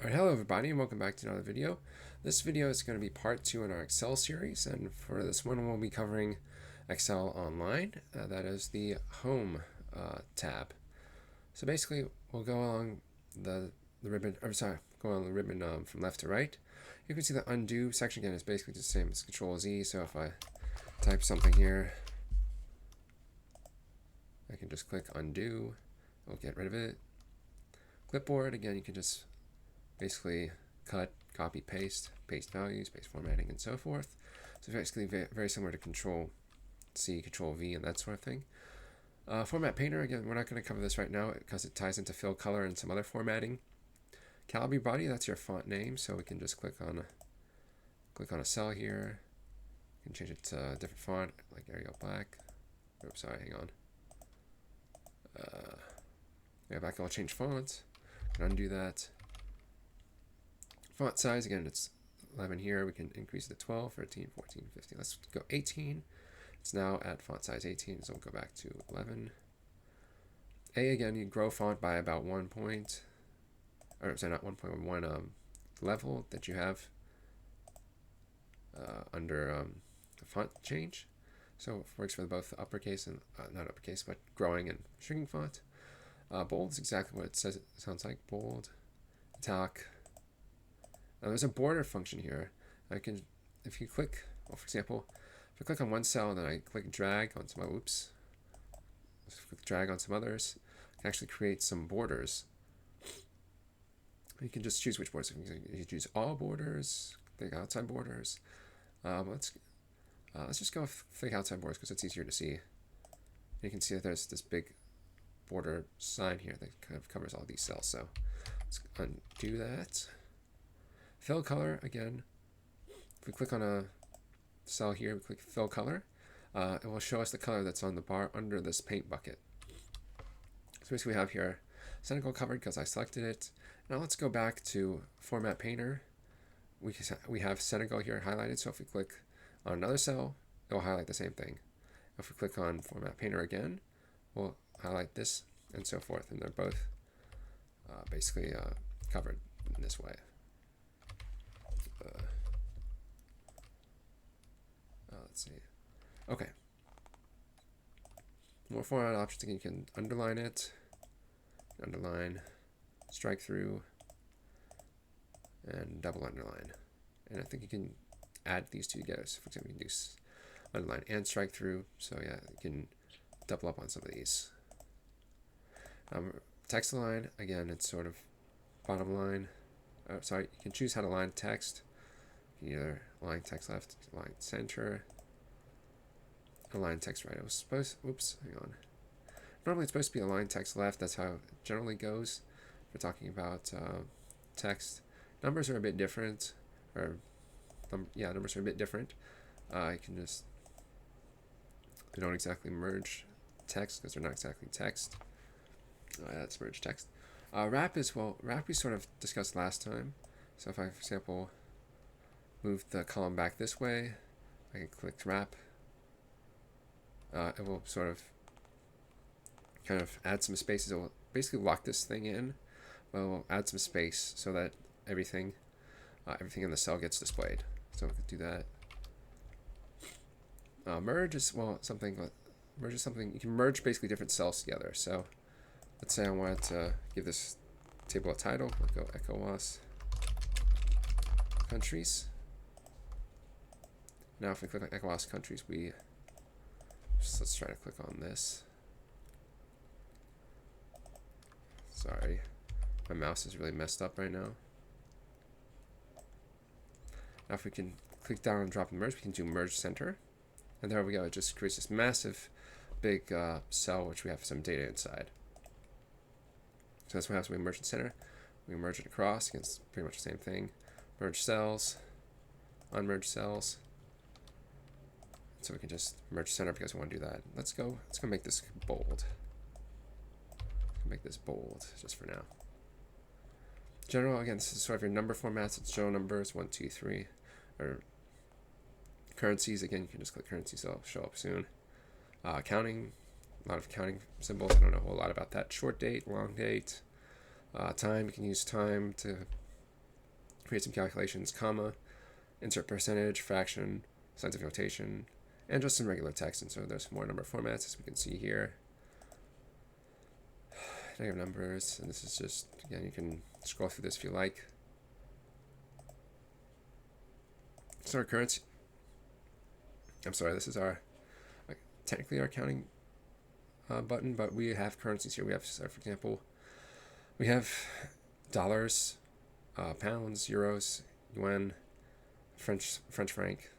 Alright, hello everybody and welcome back to another video. This video is going to be part 2 in our Excel series, and for this one we'll be covering Excel Online. That is the Home tab. So basically we'll go along the ribbon, go along the ribbon from left to right. You can see the undo section again is basically just the same as Control Z, so if I type something here, I can just click undo, it'll get rid of it. Clipboard, again, you can just basically cut, copy, paste values, paste formatting, and so forth. So basically very similar to Control C, Control V, and that sort of thing. Format Painter, again, we're not going to cover this right now because it ties into fill color and some other formatting. Calibre Body, that's your font name, so we can just click on a cell here. You can change it to a different font, like Arial Black. Oops, sorry, hang on. Yeah, back, I'll change fonts. Can undo that. Font size, again, it's 11 here. We can increase it to 12, 13, 14, 15. Let's go 18. It's now at font size 18, so we'll go back to 11. A, again, you grow font by about 1 point, or sorry, not 1.1 level that you have under font change. So it works for both uppercase and, not uppercase, but growing and shrinking font. Bold is exactly what it says it sounds like, bold. Italic. Now there's a border function here. I can, if you click, well, for example, if I click on one cell and then I click drag on some, drag on some others, I can actually create some borders. You can just choose which borders. You can choose all borders, click outside borders. Let's just go with click outside borders because it's easier to see. You can see that there's this big border sign here that kind of covers all these cells. So let's undo that. Fill color, again, if we click on a cell here, we click fill color, it will show us the color that's on the bar under this paint bucket. So basically we have here Senegal covered because I selected it. Now let's go back to Format Painter. We have Senegal here highlighted, so if we click on another cell, it will highlight the same thing. If we click on Format Painter again, we'll highlight this and so forth, and they're both basically covered in this way. Let's see. Okay. More format options. Again, you can underline it, underline, strike through, and double underline. And I think you can add these two together. So for example, you can do underline and strike through. So yeah, you can double up on some of these. Text align, again, it's sort of bottom line. Sorry, you can choose how to line text. You can either align text left, align center, align text right. It was supposed, oops, hang on. Normally it's supposed to be align text left. That's how it generally goes. If we're talking about text. Numbers are a bit different, or numbers are a bit different. You can just, they don't exactly merge text because they're not exactly text. That's merge text. Wrap is, well, wrap we sort of discussed last time. So if I, for example, move the column back this way, I can click wrap. It will sort of kind of add some spaces. It will basically lock this thing in, but it will add some space so that everything in the cell gets displayed. So we could do that. Merge is, well, merge is something, you can merge basically different cells together. So let's say I wanted to give this table a title. I'll go ECOWAS countries. Now if we click on ECOWAS countries, let's try to click on this. Sorry, my mouse is really messed up right now. Now if we can click down and drop and merge, we can do merge center. And there we go, it just creates this massive big cell which we have some data inside. So that's what happens when we merge the center. We merge it across, it's pretty much the same thing. Merge cells, unmerge cells. So we can just merge center because we want to do that. Let's go make this bold. Make this bold just for now. General, again, this is sort of your number formats. It's general numbers, 1, 2, 3. Or currencies, again, you can just click currency, so it'll show up soon. Counting, a lot of counting symbols. I don't know a whole lot about that. Short date, long date. Time, you can use time to create some calculations, comma, insert percentage, fraction, scientific notation, and just some regular text. And so there's more number of formats, as we can see here. Negative numbers, and this is just, again, you can scroll through this if you like. This is our currency. I'm sorry, this is our, technically our counting button, but we have currencies here. We have, so for example, we have dollars, pounds, euros, yuan, French franc.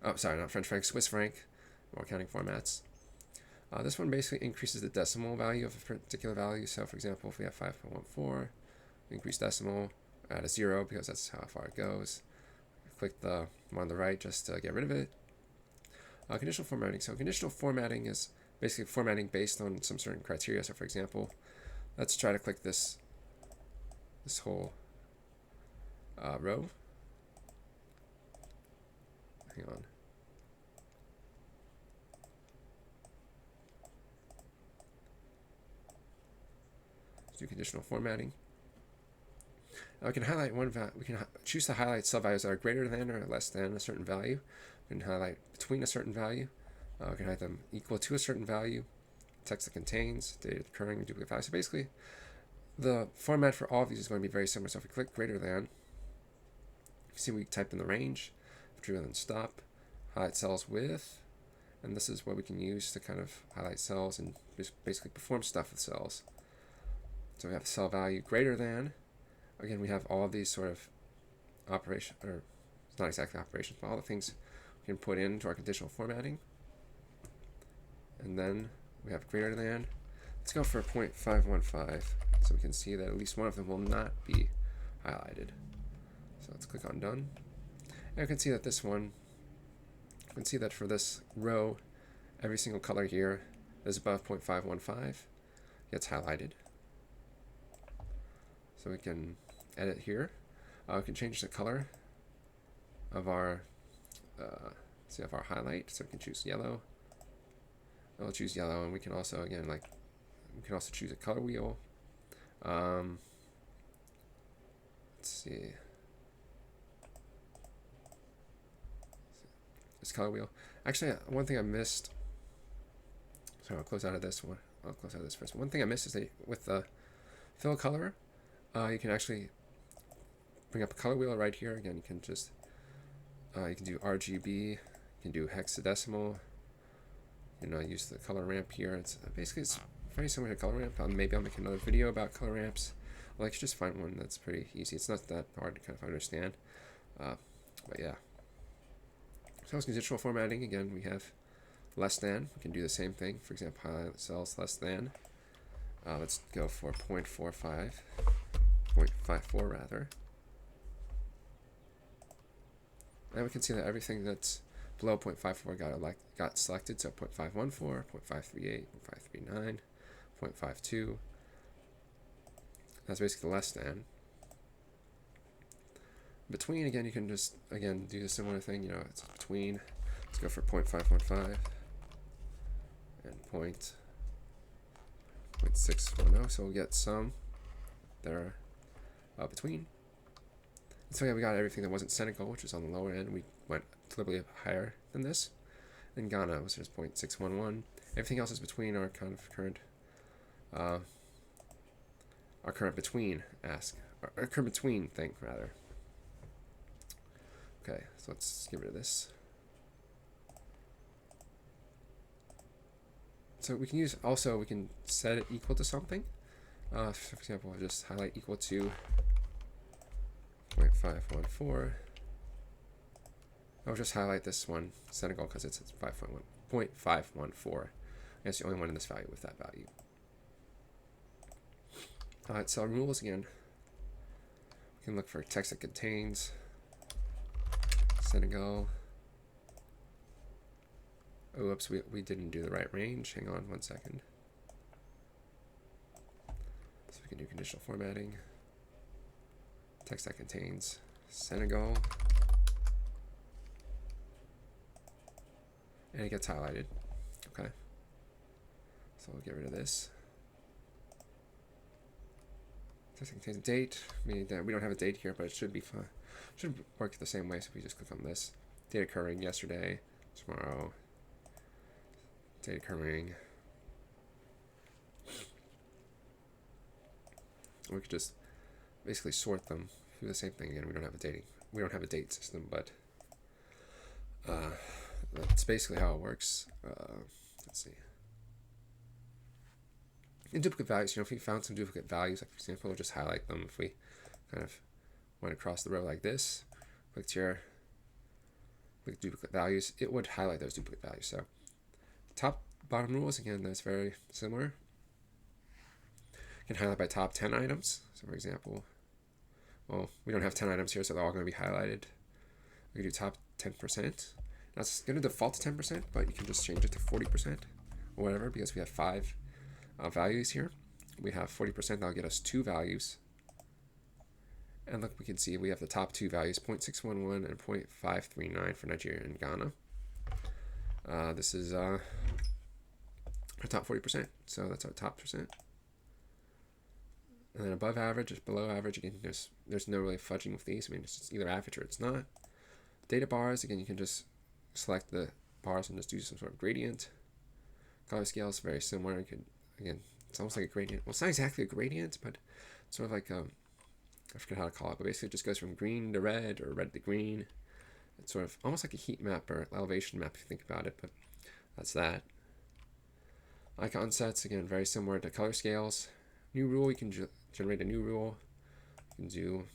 Oh, sorry, not French franc, Swiss franc. More counting formats. This one basically increases the decimal value of a particular value. So, for example, if we have 5.14, we increase decimal, add a 0 because that's how far it goes. Click the one on the right just to get rid of it. Conditional formatting. So, conditional formatting is basically formatting based on some certain criteria. So, for example, let's try to click this whole row. Hang on. Do conditional formatting. Now we can highlight one value. We can choose to highlight cell values that are greater than or less than a certain value. We can highlight between a certain value. We can highlight them equal to a certain value. Text that contains data occurring in duplicate values. So basically, the format for all of these is going to be very similar. So if we click greater than, you see we type in the range, drill and stop, highlight cells with, and this is what we can use to kind of highlight cells and just basically perform stuff with cells. So we have cell value greater than. Again, we have all of these sort of operations, or it's not exactly operations, but all the things we can put into our conditional formatting. And then we have greater than. Let's go for 0.515, so we can see that at least one of them will not be highlighted. So let's click on done. And you can see that this one, you can see that for this row, every single color here is above 0.515 gets highlighted. So we can edit here. We can change the color of our of our highlight. So we can choose yellow. I'll choose yellow, and we can also again we can also choose a color wheel. Let's see. This color wheel. Actually, one thing I missed. So I'll close out of this one. I'll close out of this first. One thing I missed is that with the fill color, you can actually bring up a color wheel right here. Again, you can just you can do RGB, you can do hexadecimal. You know, use the color ramp here. It's basically it's very similar to color ramp. Maybe I'll make another video about color ramps. I'll actually just find one that's pretty easy. It's not that hard to kind of understand. But yeah. So as conditional formatting, again, we have less than. We can do the same thing. For example, highlight cells less than. Let's go for 0.45, 0.54 rather. And we can see that everything that's below 0.54 got selected. So 0.514, 0.538, 0.539, 0.52. That's basically less than. Between, again, you can just, again, do a similar thing. You know, it's between. Let's go for 0.515 and 0.610. So we'll get some that are between. And so yeah, we got everything that wasn't Senegal, which was on the lower end. We went deliberately higher than this. And Ghana was just 0.611. Everything else is between our kind of current between our current between thing rather. Okay, so let's get rid of this. So we can use also we can set it equal to something. So for example, I'll just highlight equal to 0.514. I'll just highlight this one, Senegal, because it's 0.514. It's the only one in this value with that value. Alright, so rules again. We can look for text that contains Senegal. Oh, oops, we didn't do the right range. Hang on 1 second. So we can do conditional formatting. Text that contains Senegal. And it gets highlighted. Okay. So we'll get rid of this. Does it contain a date? Meaning that we don't have a date here, but it should be fine. Should work the same way. So if we just click on this, date occurring yesterday, tomorrow, date occurring. We could just basically sort them. Do the same thing again. We don't have a date system, but that's basically how it works. Let's see. In duplicate values, if we found some duplicate values, like for example, we'll just highlight them. If we kind of went across the row like this, clicked here, click duplicate values, it would highlight those duplicate values. So top bottom rules, again, that's very similar. You can highlight by top 10 items. So for example, well, we don't have 10 items here, so they're all going to be highlighted. We can do top 10%. That's going to default to 10%, but you can just change it to 40% or whatever, because we have 5 values here. We have 40%, that'll get us 2 values. And look, we can see we have the top 2 values, 0.611 and 0.539 for Nigeria and Ghana. This is our top 40%, so that's our top percent. And then above average is below average. Again, there's no really fudging with these. I mean, it's either average or it's not. Data bars, again, you can just select the bars and just do some sort of gradient. Color scale is very similar. You can, again, it's almost like a gradient. Well, it's not exactly a gradient, but it's sort of like I forget how to call it, but basically it just goes from green to red or red to green. It's sort of almost like a heat map or elevation map if you think about it, but that's that. Icon sets, again, very similar to color scales. New rule, you can generate a new rule. You can do,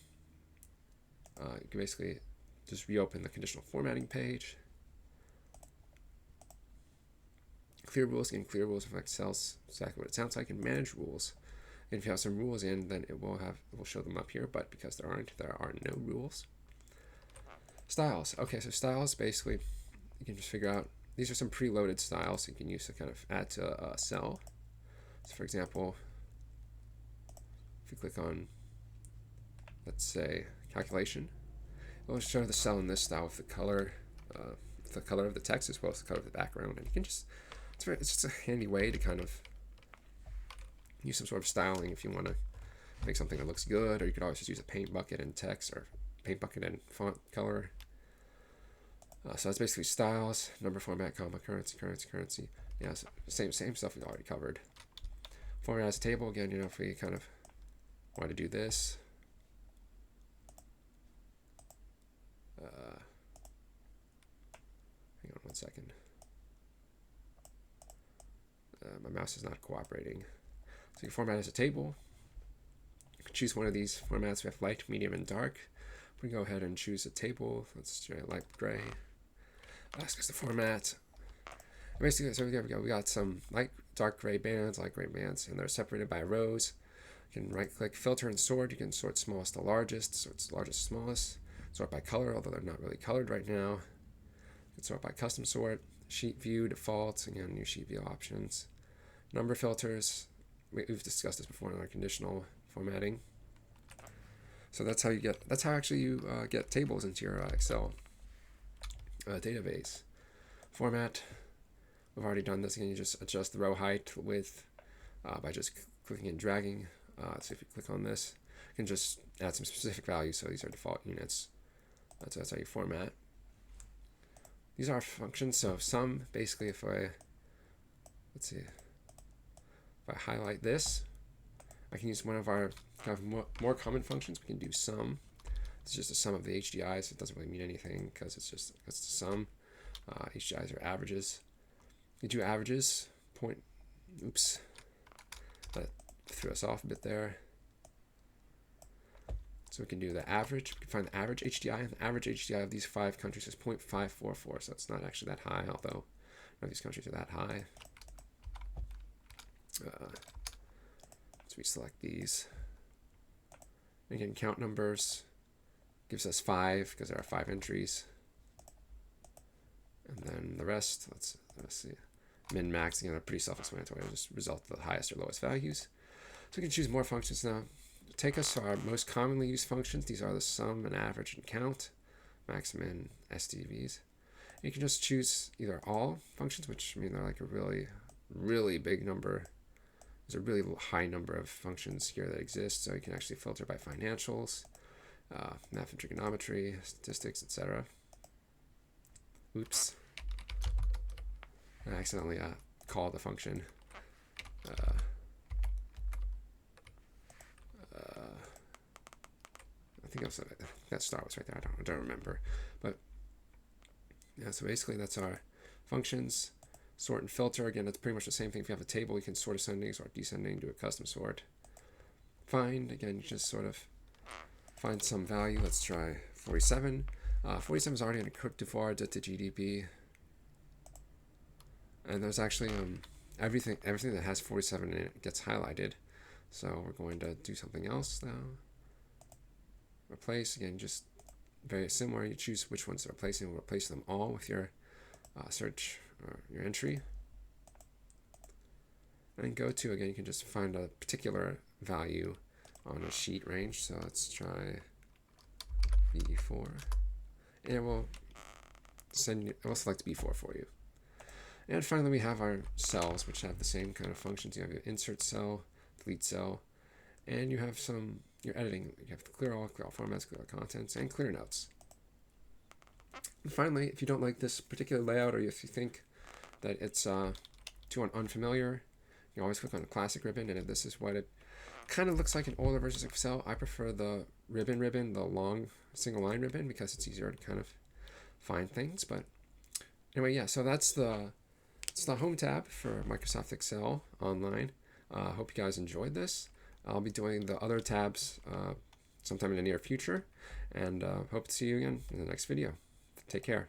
you can basically just reopen the conditional formatting page. Clear rules, again, clear rules reflect cells exactly what it sounds like, and manage rules. And if you have some rules in, then it will show them up here, but because there are no rules. Styles. Okay, so styles, basically, you can just figure out, these are some preloaded styles you can use to kind of add to a cell. So for example, if you click on, let's say, calculation, it will show the cell in this style with the color of the text as well as the color of the background. And you can just, it's just a handy way to kind of use some sort of styling if you want to make something that looks good, or you could always just use a paint bucket and text, or paint bucket and font color. So that's basically styles, number format, comma, currency. Yeah, so same stuff we've already covered. Format as a table, again, if we kind of want to do this. Hang on one second. My mouse is not cooperating. So you format as a table. You can choose one of these formats. We have light, medium, and dark. We can go ahead and choose a table. Let's try light gray. Ask us the format. And basically, so there we go. We got some dark gray bands, light gray bands, and they're separated by rows. You can right-click, filter, and sort. You can sort smallest to largest, so it's largest to smallest. Sort by color, although they're not really colored right now. You can sort by custom sort. Sheet view, default, again, new sheet view options. Number filters. We've discussed this before in our conditional formatting. So that's how actually you get tables into your Excel database. Format. We've already done this. Again, you just adjust the row height, width by just clicking and dragging. So if you click on this, you can just add some specific values. So these are default units. That's how you format. These are functions. So sum, basically, if I highlight this, I can use one of our kind of more common functions. We can do sum. It's just a sum of the HDIs. It doesn't really mean anything because it's a sum. HDIs are averages. You do averages. That threw us off a bit there. So we can do the average. We can find the average HDI, and the average HDI of these 5 countries is 0.544. So it's not actually that high, although none of these countries are that high. So we select these. Again, count numbers gives us 5 because there are 5 entries. And then the rest, let's see. Min, max, again, are pretty self-explanatory. Just result of the highest or lowest values. So we can choose more functions now. Take us to our most commonly used functions. These are the sum and average and count, max, min, STVs. You can just choose either all functions, which mean they're like a really, really big number. there's a really high number of functions here that exist. So you can actually filter by financials, math and trigonometry, statistics, etc. Oops. I accidentally called the function. I think that star was right there. I don't remember. But yeah, so basically that's our functions. Sort and filter, again, that's pretty much the same thing. If you have a table, you can sort ascending, sort descending, do a custom sort. Find, again, you just sort of find some value. Let's try 47. 47 is already in a Côte d'Ivoire to GDP. And there's actually everything that has 47 in it gets highlighted. So we're going to do something else now. Replace, again, just very similar. You choose which ones to replace, and we'll replace them all with your search or your entry. And go to, again, you can just find a particular value on a sheet range. So let's try B4. And it will select B4 for you. And finally, we have our cells, which have the same kind of functions. You have your insert cell, delete cell, and you have your editing. You have clear all formats, clear all contents, and clear notes. And finally, if you don't like this particular layout, or if you think that it's too unfamiliar, you can always click on the classic ribbon, and if this is what it kind of looks like in older versions of Excel, I prefer the ribbon, the long single line ribbon, because it's easier to kind of find things. But anyway, yeah, so it's the home tab for Microsoft Excel Online. I hope you guys enjoyed this. I'll be doing the other tabs sometime in the near future, and hope to see you again in the next video. Take care.